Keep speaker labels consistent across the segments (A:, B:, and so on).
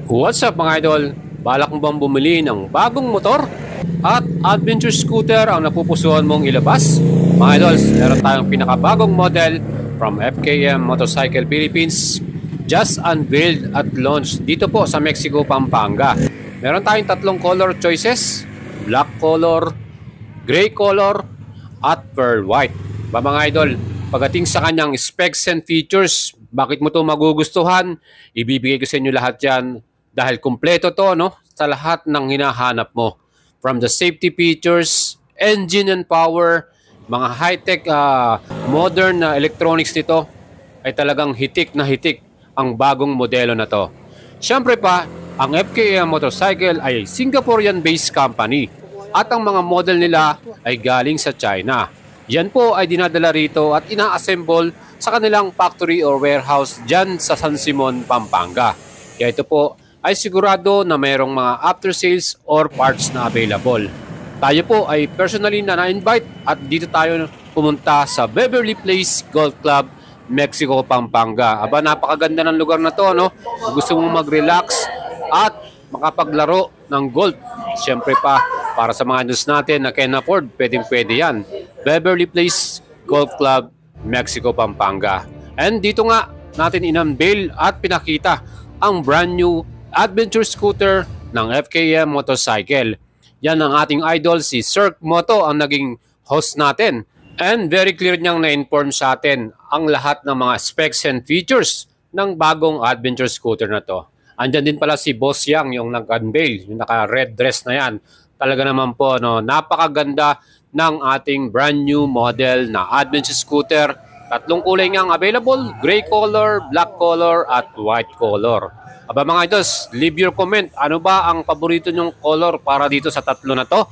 A: What's up mga idol? Balak mo bang bumili ng bagong motor? At adventure scooter ang napupusuan mong ilabas? Mga idols, meron tayong pinakabagong model from FKM Motorcycle Philippines, just unveiled at launched dito po sa Mexico, Pampanga. Meron tayong tatlong color choices: black color, gray color, at pearl white. Mga idol, pagdating sa kanyang specs and features, bakit mo ito magugustuhan? Ibibigay ko sa inyo lahat yan dahil kumpleto to, no, sa lahat ng hinahanap mo. From the safety features, engine and power, mga high-tech modern electronics nito, ay talagang hitik na hitik ang bagong modelo na to. Siyempre pa, ang FKM Motorcycle ay Singaporean-based company at ang mga model nila ay galing sa China. Yan po ay dinadala rito at ina-assemble sa kanilang factory or warehouse dyan sa San Simon, Pampanga. Kaya ito po ay sigurado na mayroong mga after sales or parts na available. Tayo po ay personally na-invite at dito tayo pumunta sa Beverly Place Golf Club, Mexico, Pampanga. Aba, napakaganda ng lugar na to, no? Gusto mong mag-relax at makapaglaro ng golf. Siyempre pa, para sa mga news natin na can afford, pwedeng-pwede yan. Beverly Place Golf Club, Mexico, Pampanga. And dito nga natin in-unveil at pinakita ang brand new adventure scooter ng FKM Motorcycle. Yan ang ating idol, si Sir Moto, ang naging host natin. And very clear niyang na-inform sa atin ang lahat ng mga specs and features ng bagong adventure scooter na to. Andyan din pala si Boss Yang, yung nag-unveil, yung naka-red dress na yan. Talaga naman po, no, napakaganda ng ating brand new model na adventure scooter. Tatlong kulay nga available: gray color, black color, at white color. Aba mga idols, leave your comment. Ano ba ang paborito nyong color para dito sa tatlo na to?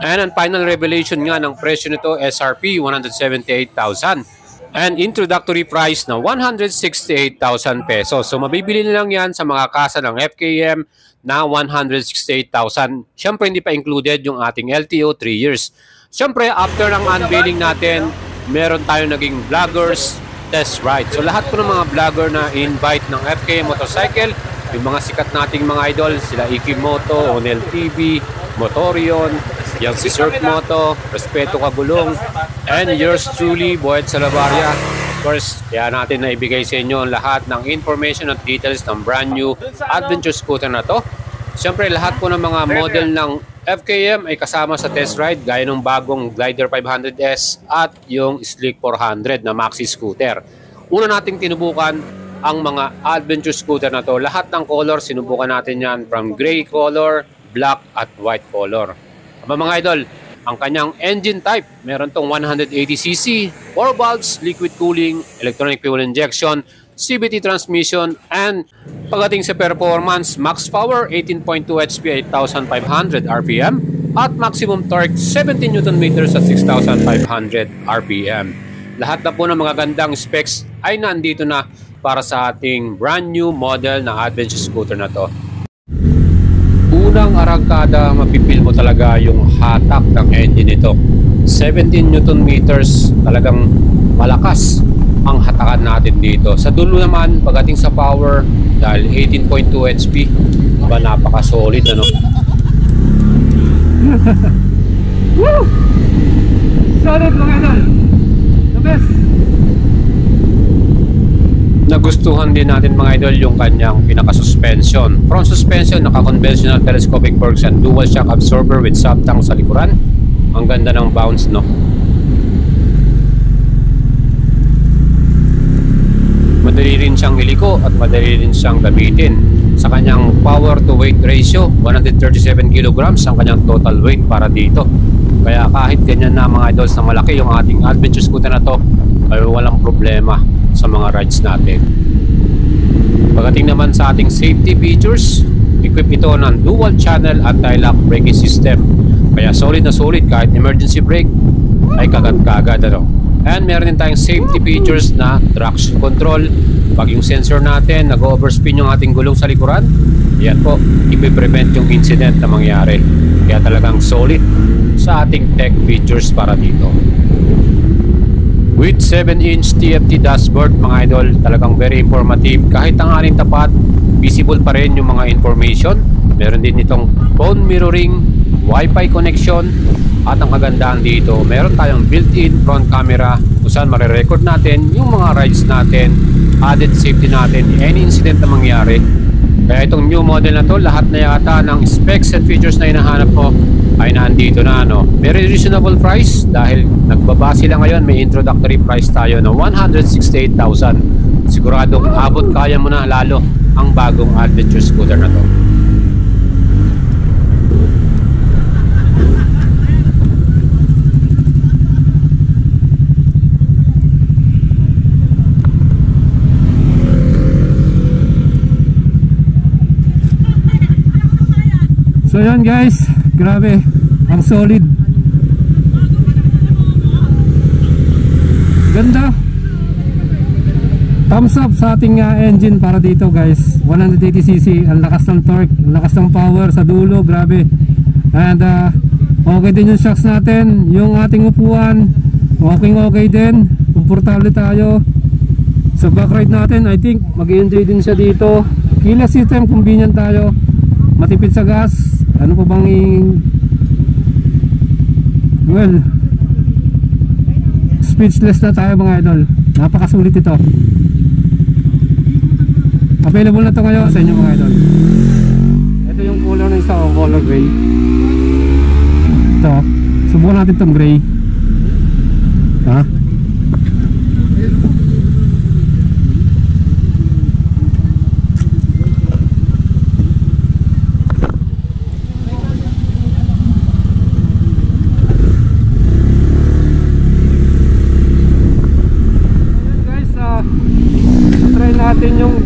A: And ang final revelation nga ng presyo nito, SRP 178,000. And introductory price na 168,000 pesos. So mabibili nilang yan sa mga kasa ng FKM na 168,000. Siyempre hindi pa included yung ating LTO 3 years. Siyempre after ng unveiling natin, meron tayong naging vloggers test ride. So lahat po ng mga vlogger na invite ng FKM Motorcycle, yung mga sikat nating mga idol, sila Ikimoto, Onel TV, Motorion, yung si Sir Moto, Respeto Kabulong, and yours truly, Boyd Salabaria. Of course, kaya natin na ibigay sa inyo lahat ng information at details ng brand new adventure scooter na to. Siyempre, lahat po ng mga model ng FKM ay kasama sa test ride, gaya ng bagong Glider 500S at yung Slick 400 na maxi scooter. Una nating tinubukan ang mga adventure scooter na to. Lahat ng color, sinubukan natin yan, from gray color, black at white color. Mga idol, ang kanyang engine type, meron tong 180cc, 4 valves, liquid cooling, electronic fuel injection, CVT transmission, and pagdating sa performance, max power 18.2 HP 8,500 RPM at maximum torque 17 Nm sa 6,500 RPM. Lahat na po ng mga gandang specs ay nandito na para sa ating brand new model na adventure scooter na to. Unang arangkada, mapipil mo talaga yung hatak ng engine nito. 17 Nm, talagang malakas ang hatakan natin dito. Sa dulo naman, pagdating sa power, dahil 18.2 HP, ba napaka-solid, ano?
B: Woo! Solid mga idol! The best!
A: Nagustuhan din natin mga idol yung kanyang pinaka-suspension. Front suspension, naka-conventional telescopic forks and dual shock absorber with soft tank sa likuran. Ang ganda ng bounce, no? Madali rin siyang iliko at madali rin siyang gamitin. Sa kanyang power to weight ratio, 137 kilograms ang kanyang total weight para dito. Kaya kahit ganyan na mga idols na malaki yung ating adventure scooter na to, ay walang problema sa mga rides natin. Pagdating naman sa ating safety features, equip ito ng dual channel anti-lock braking system. Kaya solid na solid, kahit emergency brake ay kagad-kagad, ano. And meron din tayong safety features na traction control. Pag yung sensor natin nag-overspin yung ating gulong sa likuran, yan po, ipiprevent yung incident na mangyari. Kaya talagang solid sa ating tech features para dito. With 7-inch TFT dashboard mga idol, talagang very informative. Kahit tanghaling tapat, visible pa rin yung mga information. Meron din itong phone mirroring, Wi-Fi connection, at ang kagandahan dito, meron tayong built-in front camera kung saan marirecord natin yung mga rides natin, added safety natin, any incident na mangyari. Kaya itong new model na to, lahat na yata ng specs and features na hinahanap mo ay nandito na, no? Very reasonable price dahil nagbaba sila ngayon. May introductory price tayo na 168,000. Siguradong abot kaya mo na lalo ang bagong adventure scooter na to.
B: So yan guys, grabe, ang solid. Ganda. Thumbs up sa ating engine para dito guys. 180cc, ang lakas ng torque, ang lakas ng power sa dulo, grabe. And okay din yung shocks natin, yung ating upuan, okay din, komportable tayo. Sa back ride natin, I think mag-enjoy din siya dito. Keyless system, convenient tayo, matipid sa gas. Ano pa bang well, speechless na tayo mga idol. Napakasulit ito. Available na ito ngayon sa inyo mga idol. Ito yung color ng isa, color gray. Ito, subukan natin itong gray. Ha? Natin yung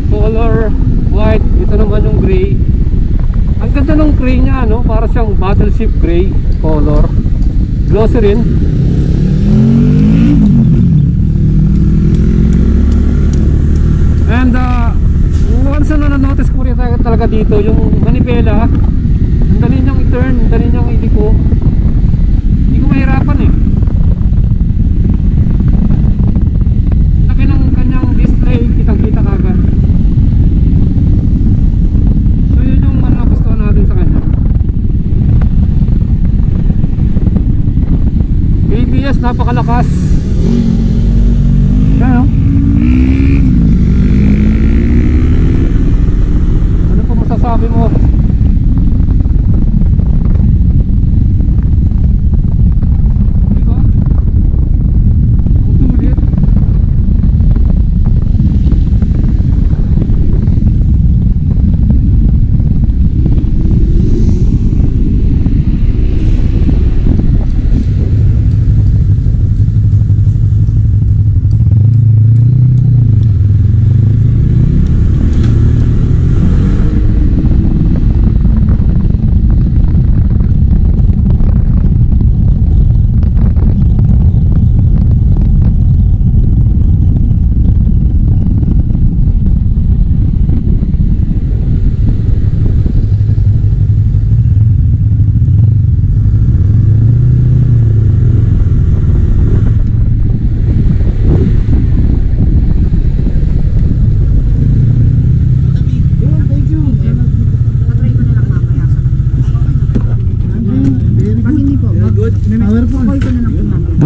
B: color white, ito naman yung gray. Ang ganda ng gray nya, no? Para siyang battleship gray color, glossy rin. And once na na-notice ko rin talaga dito yung manibela, ang dali niyang i-turn, ang dali niyang iliko. Hindi ko mahirapan eh. Kitang-kita kagad. So yun yung nagustuhan natin sa kanya. ABS napakalakas. Yan, oh. Ano pa masasabi mo?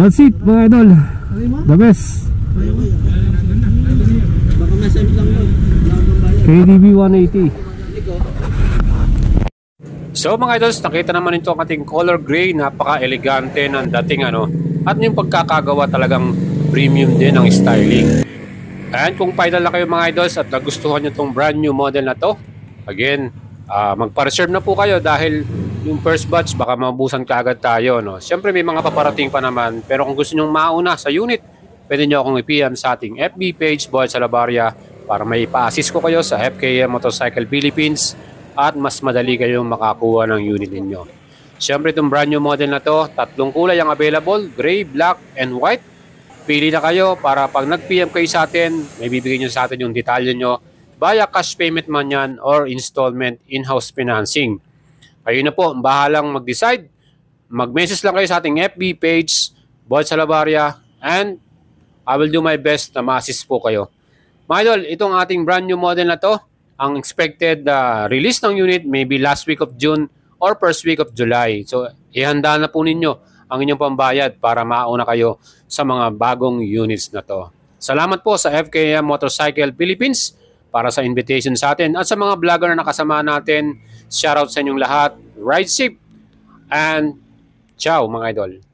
B: That's it mga idol, the best. KDB 180.
A: So mga idols, nakita naman ito ang ating color gray. Napaka-elegante ng dating at yung pagkakagawa talagang premium din ang styling. And kung final na kayo mga idols at nagustuhan nyo itong brand new model na to, again, magpa-reserve na po kayo dahil yung first batch baka mabusan kaagad tayo, no? Siyempre may mga paparating pa naman, pero kung gusto nyong mauna sa unit, pwede nyo akong i-PM sa ating FB page, Boyd Salabarria, para may pa-assist ko kayo sa FKM Motorcycle Philippines at mas madali kayong makakuha ng unit ninyo. Siyempre itong brand new model na to, tatlong kulay ang available, gray, black, and white. Pili na kayo para pag nag-PM kayo sa atin, may bibigyan nyo sa atin yung detalye nyo via cash payment man yan or installment in-house financing. Kayo na po, bahalang mag-decide. Mag-message lang kayo sa ating FB page, Boyd Salabarria, And I will do my best na ma-assist po kayo. Mga idol, itong ating brand new model na to, ang expected release ng unit maybe last week of June or first week of July. So, ihanda na po ninyo ang inyong pambayad para mauna kayo sa mga bagong units na to. Salamat po sa FKM Motorcycle Philippines para sa invitation sa atin at sa mga vlogger na nakasama natin. Shoutout sa inyong lahat. Ride safe and ciao mga idol.